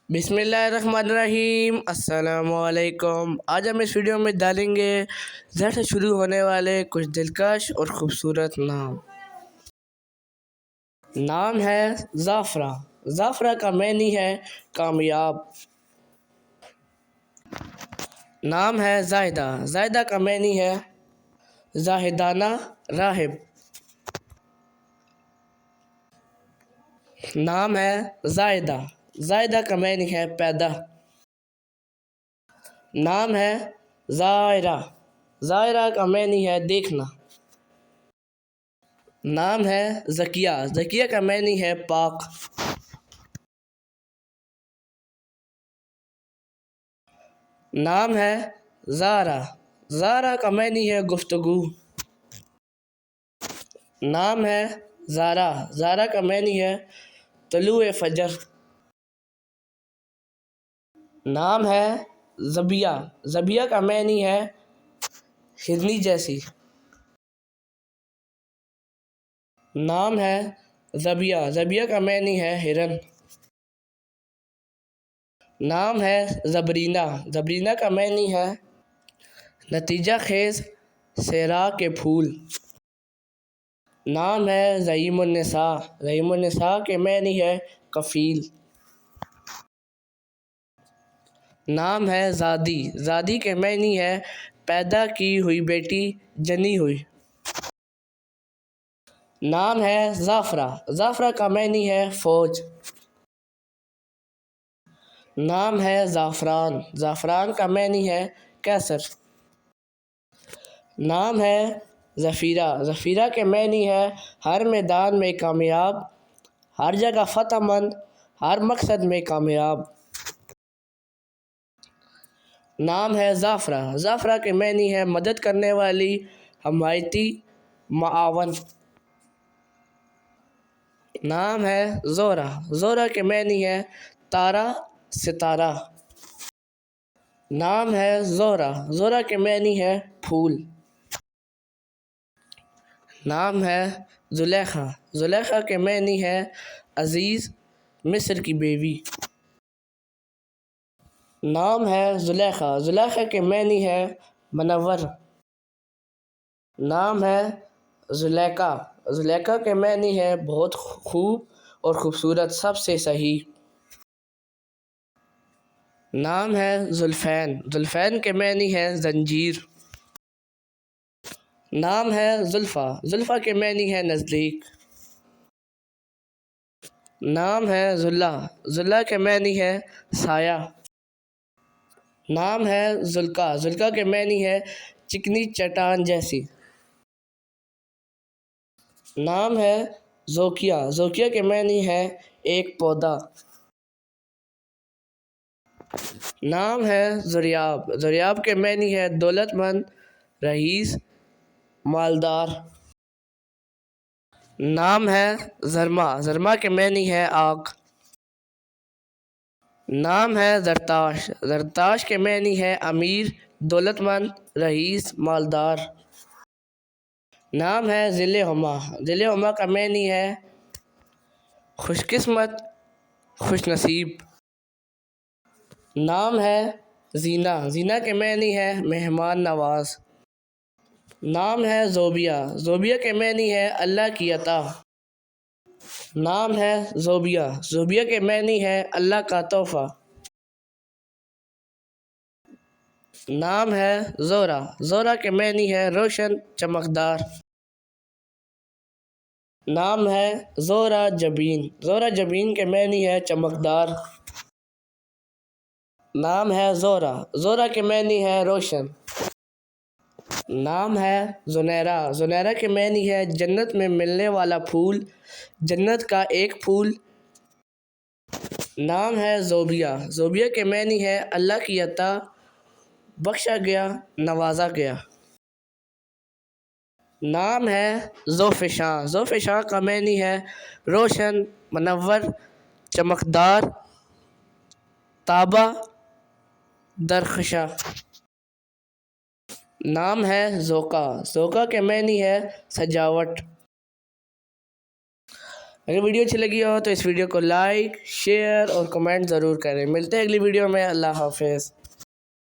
بسم اللہ الرحمن الرحیم، السلام علیکم۔ آج ہم اس ویڈیو میں ڈالیں گے زر سے شروع ہونے والے کچھ دلکش اور خوبصورت نام۔ نام ہے زعفرہ۔ زعفرہ کا معنی ہے کامیاب۔ نام ہے زاہدہ۔ زاہدہ کا معنی ہے زاہدانہ راہب۔ نام ہے زائدہ۔ زائدہ کا معنی ہے پیدا۔ نام ہے زائرہ۔ زائرہ کا معنی ہے دیکھنا۔ نام ہے زکیہ۔ زکیہ کا معنی ہے پاک۔ نام ہے زارہ۔ زارہ کا معنی ہے گفتگو۔ نام ہے زارا۔ زارا کا معنی ہے طلوع فجر۔ نام ہے زبیہ۔ زبیہ کا معنی ہے ہرنی جیسی۔ نام ہے زبیہ۔ زبیہ کا معنی ہے ہرن۔ نام ہے زبرینہ۔ زبرینہ کا معنی ہے نتیجہ خیز صحرا کے پھول۔ نام ہے زعیم النساء۔ زعیم النساء کے معنی ہے کفیل۔ نام ہے زادی۔ زادی کے معنی ہے پیدا کی ہوئی بیٹی، جنی ہوئی۔ نام ہے زعفرہ۔ زعفرہ کا معنی ہے فوج۔ نام ہے زعفران۔ زعفران کا معنی ہے کیسر۔ نام ہے ظفیرہ۔ ظفیرہ کے معنی ہے ہر میدان میں کامیاب، ہر جگہ فتح مند، ہر مقصد میں کامیاب۔ نام ہے زعفرہ۔ زعفرہ کے معنی ہے مدد کرنے والی، حمایتی، معاون۔ نام ہے زہرہ۔ زہرہ کے معنی ہے تارا، ستارہ۔ نام ہے زہرہ۔ زہرہ کے معنی ہے پھول۔ نام ہے زلیخا۔ زلیخا کے معنی ہے عزیز، مصر کی بیوی۔ نام ہے زلیخا۔ زلیخا کے معنی ہے منور۔ نام ہے زلیخا۔ زلیخا کے معنی ہے بہت خوب اور خوبصورت، سب سے صحیح۔ نام ہے زلفین۔ زلفین کے معنی ہے زنجیر۔ نام ہے زلفیٰ۔ زلفیٰ کے معنی ہے نزدیک۔ نام ہے ظلہ۔ ظلہ کے معنی ہے سایہ۔ نام ہے زلقہ۔ زلقہ کے معنی ہے چکنی چٹان جیسی۔ نام ہے ذوقیہ۔ ذوقیہ کے معنی ہے ایک پودا۔ نام ہے ذریاب۔ ذریاب کے معنی ہے دولت مند، رئیس، مالدار۔ نام ہے زرما۔ زرما کے معنی ہے آگ۔ نام ہے زرتاش۔ زرتاش کے معنی ہے امیر، دولت مند، رئیس، مالدار۔ نام ہے ذل ہما۔ ذل ہما کا معنی ہے خوش قسمت، خوش نصیب۔ نام ہے زینہ۔ زینہ کے معنی ہے مہمان نواز۔ نام ہے زوبیہ۔ زوبیہ کے معنی ہے اللہ کی عطا۔ نام ہے زوبیہ۔ زوبیہ کے معنی ہے اللہ کا تحفہ۔ نام ہے زہرہ۔ زہرہ کے معنی ہے روشن، چمکدار۔ نام ہے زہرہ جبین۔ زہرہ جبین کے معنی ہے چمکدار۔ نام ہے زہرہ۔ زہرہ کے معنی ہے روشن۔ نام ہے زنیرہ۔ زنیرہ کے معنی ہے جنت میں ملنے والا پھول، جنت کا ایک پھول۔ نام ہے زوبیہ۔ زوبیہ کے معنی ہے اللہ کی عطا، بخشا گیا، نوازا گیا۔ نام ہے زوفشاں۔ زوفشاں کا معنی ہے روشن، منور، چمکدار، تابہ، درخشاں۔ نام ہے ذوقہ۔ ذوقہ کے معنی ہے سجاوٹ۔ اگر ویڈیو اچھی لگی ہو تو اس ویڈیو کو لائک، شیئر اور کمنٹ ضرور کریں۔ ملتے ہیں اگلی ویڈیو میں۔ اللہ حافظ۔